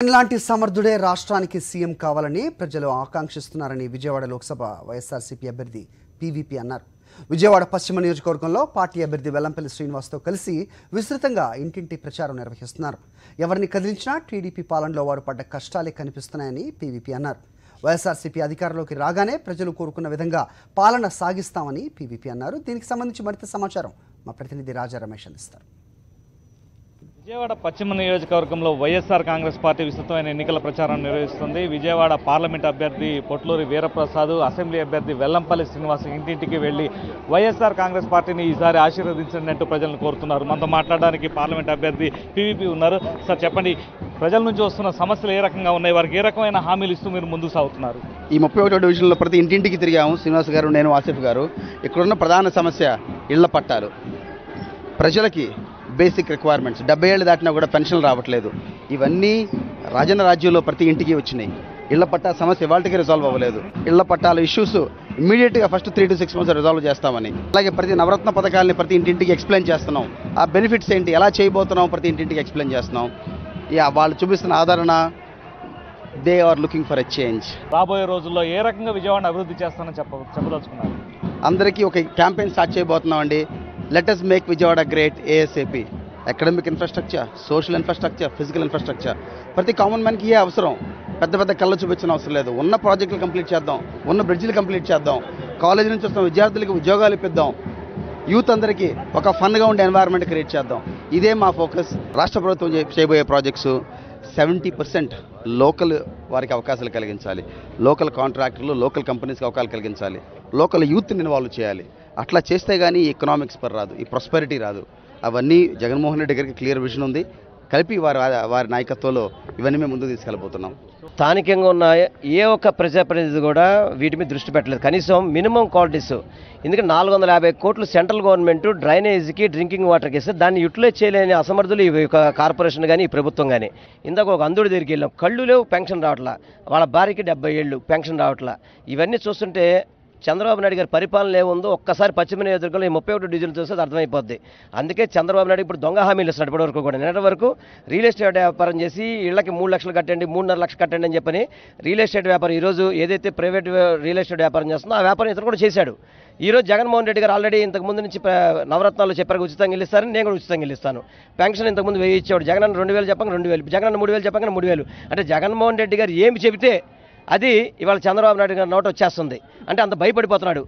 లాంటి సమర్థుడే రాష్ట్రానికి సీఎం కావాలని ప్రజలు ఆకాంక్షిస్తున్నారని విజయవాడ లోక్సభ వైఎస్ఆర్సీపీ అభ్యర్థి పీవీపీ అన్నారు. విజయవాడ పశ్చిమ నియోజకవర్గంలో పార్టీ అభ్యర్థి వెల్లంపల్లి శ్రీనివాస్తో కలిసి విస్తృతంగా ఇంటింటి ప్రచారం నిర్వహిస్తున్నారు. ఎవరిని కదిలించినా టీడీపీ పాలనలో వారు పడ్డ కష్టాలే కనిపిస్తున్నాయని పీవీపీ అన్నారు. వైఎస్ఆర్సీపీ అధికారంలోకి రాగానే ప్రజలు కోరుకున్న విధంగా పాలన సాగిస్తామని పీవీపీ అన్నారు. దీనికి సంబంధించి మరింత సమాచారం మా ప్రతినిధి రాజా రమేష్ అందిస్తారు. విజయవాడ పశ్చిమ నియోజకవర్గంలో వైఎస్ఆర్ కాంగ్రెస్ పార్టీ విస్తృతమైన ఎన్నికల ప్రచారం నిర్వహిస్తుంది. విజయవాడ పార్లమెంట్ అభ్యర్థి పొట్లూరి వీరప్రసాద్, అసెంబ్లీ అభ్యర్థి వెల్లంపల్లి శ్రీనివాస్ ఇంటింటికి వెళ్లి వైఎస్ఆర్ కాంగ్రెస్ పార్టీని ఈసారి ఆశీర్వదించినట్టు ప్రజలను కోరుతున్నారు. మనతో మాట్లాడడానికి పార్లమెంట్ అభ్యర్థి పీవీపీ ఉన్నారు. సార్ చెప్పండి, ప్రజల నుంచి వస్తున్న సమస్యలు ఏ రకంగా ఉన్నాయి, వారికి ఏ రకమైన హామీలు ఇస్తూ మీరు ముందుకు సాగుతున్నారు? ఈ 31వ డివిజన్లో ప్రతి ఇంటింటికి తిరిగాము. శ్రీనివాస్ గారు, నేను, ఆసిఫ్ గారు. ఇక్కడున్న ప్రధాన సమస్య ఇళ్ల పట్టాలు. ప్రజలకి బేసిక్ రిక్వైర్మెంట్స్ 70 ఏళ్ళు దాటినా కూడా పెన్షన్లు రావట్లేదు. ఇవన్నీ రాజన్న రాజ్యంలో ప్రతి ఇంటికి వచ్చినాయి. ఇళ్ల పట్టా సమస్య ఇవాళకి రిజాల్వ్ అవ్వలేదు. ఇళ్ల పట్టాల ఇష్యూస్ ఇమ్మీడియట్గా ఫస్ట్ 3 to 6 months రిజాల్వ్ చేస్తామని, అలాగే ప్రతి నవరత్న పథకాలని ప్రతి ఇంటింటికి ఎక్స్ప్లెయిన్ చేస్తున్నాం. ఆ బెనిఫిట్స్ ఏంటి, ఎలా చేయబోతున్నాం ప్రతి ఇంటింటికి ఎక్స్ప్లెయిన్ చేస్తున్నాం. వాళ్ళు చూపిస్తున్న ఆదరణ, they are looking for a change. రాబోయే రోజుల్లో ఏ రకంగా విజయవాడను అభివృద్ధి చేస్తానని చెప్పదలుచుకున్నారు? అందరికీ ఒక క్యాంపెయిన్ స్టార్ట్ చేయబోతున్నాం అండి. Let us make Vijayawada great ASAP. Academic infrastructure, social infrastructure, physical infrastructure ప్రతి కామన్ మ్యాన్కి ఏ అవసరం. పెద్ద పెద్ద కళ్ళు చూపించిన అవసరం లేదు. ఉన్న ప్రాజెక్టులు కంప్లీట్ చేద్దాం, ఉన్న బ్రిడ్జిలు కంప్లీట్ చేద్దాం, కాలేజీ నుంచి వస్తున్న విద్యార్థులకి ఉద్యోగాలు ఇప్పిద్దాం, యూత్ అందరికీ ఒక ఫన్గా ఉండే ఎన్వైర్న్మెంట్ క్రియేట్ చేద్దాం. ఇదే మా ఫోకస్. రాష్ట్ర ప్రభుత్వం చేయబోయే ప్రాజెక్ట్స్ 70% లోకల్ వారికి అవకాశాలు కలిగించాలి. లోకల్ కాంట్రాక్టర్లు, లోకల్ కంపెనీస్కి అవకాశాలు కలిగించాలి. లోకల్ యూత్ని ఇన్వాల్వ్ చేయాలి. అట్లా చేస్తే కానీ ఈ ఎకనామిక్స్ పర్ రాదు, ఈ ప్రాస్పెరిటీ రాదు. అవన్నీ జగన్మోహన్ రెడ్డి గారికి క్లియర్ విజన్ ఉంది. కలిపి వారి నాయకత్వంలో ఇవన్నీ మేము ముందుకు తీసుకెళ్ళబోతున్నాం. స్థానికంగా ఉన్న ఏ ఒక్క ప్రజాప్రతినిధి కూడా వీటి మీద దృష్టి పెట్టలేదు. కనీసం మినిమం క్వాలిటీస్. ఎందుకంటే 450 కోట్లు సెంట్రల్ గవర్నమెంట్ డ్రైనేజీకి, డ్రింకింగ్ వాటర్కి ఇస్తే దాన్ని యూటిలైజ్ చేయలేని అసమర్థులు ఈ కార్పొరేషన్ కానీ, ఈ ప్రభుత్వం కానీ. ఇందాక ఒక అంధుడి దగ్గరికి వెళ్ళాం, కళ్ళు లేవు, పెన్షన్ రావట్లా. వాళ్ళ భార్యకి 70 ఏళ్ళు, పెన్షన్ రావట్లా. ఇవన్నీ చూస్తుంటే చంద్రబాబు నాయుడు గారి పరిపాలన ఏముందో ఒక్కసారి పశ్చిమ నియోజకవర్గంలో ఈ 31 డివిజన్లు చూస్తే అది అర్థమైపోద్ది. అందుకే చంద్రబాబు నాయుడు ఇప్పుడు దొంగ హామీలు ఇస్తున్నాడు. ఇప్పటి వరకు కూడా నిన్నటి వరకు రియల్ ఎస్టేట్ వ్యాపారం చేసి ఇళ్లకి 3 లక్షలు కట్టండి, 3.5 లక్షలు కట్టండి అని చెప్పని రియల్ ఎస్టేట్ వ్యాపారం ఈరోజు ఏదైతే ప్రైవేట్ రియల్ ఎస్టేట్ వ్యాపారం చేస్తుందో ఆ వ్యాపారం ఇతను కూడా చేశాడు. ఈరోజు జగన్మోహన్ రెడ్డి గారు ఆల్రెడీ ఇంతకుముందు నుంచి నవరత్నాలు చెప్పారు, ఉచితంగా ఇస్తారని. నేను కూడా ఉచితంగా ఇస్తాను. పెన్షన్ ఇంతకుముందు 1000 ఇచ్చేవాడు. జగన్ 2000 చెప్పంగా 2000, జగన్ 3000 చెప్పంగా 3000. అంటే జగన్మోహన్ రెడ్డి గారు ఏమి చెబితే అది ఇవాళ చంద్రబాబు నాయుడు గారి నోట వచ్చేస్తుంది. అంటే అంత భయపడిపోతున్నాడు.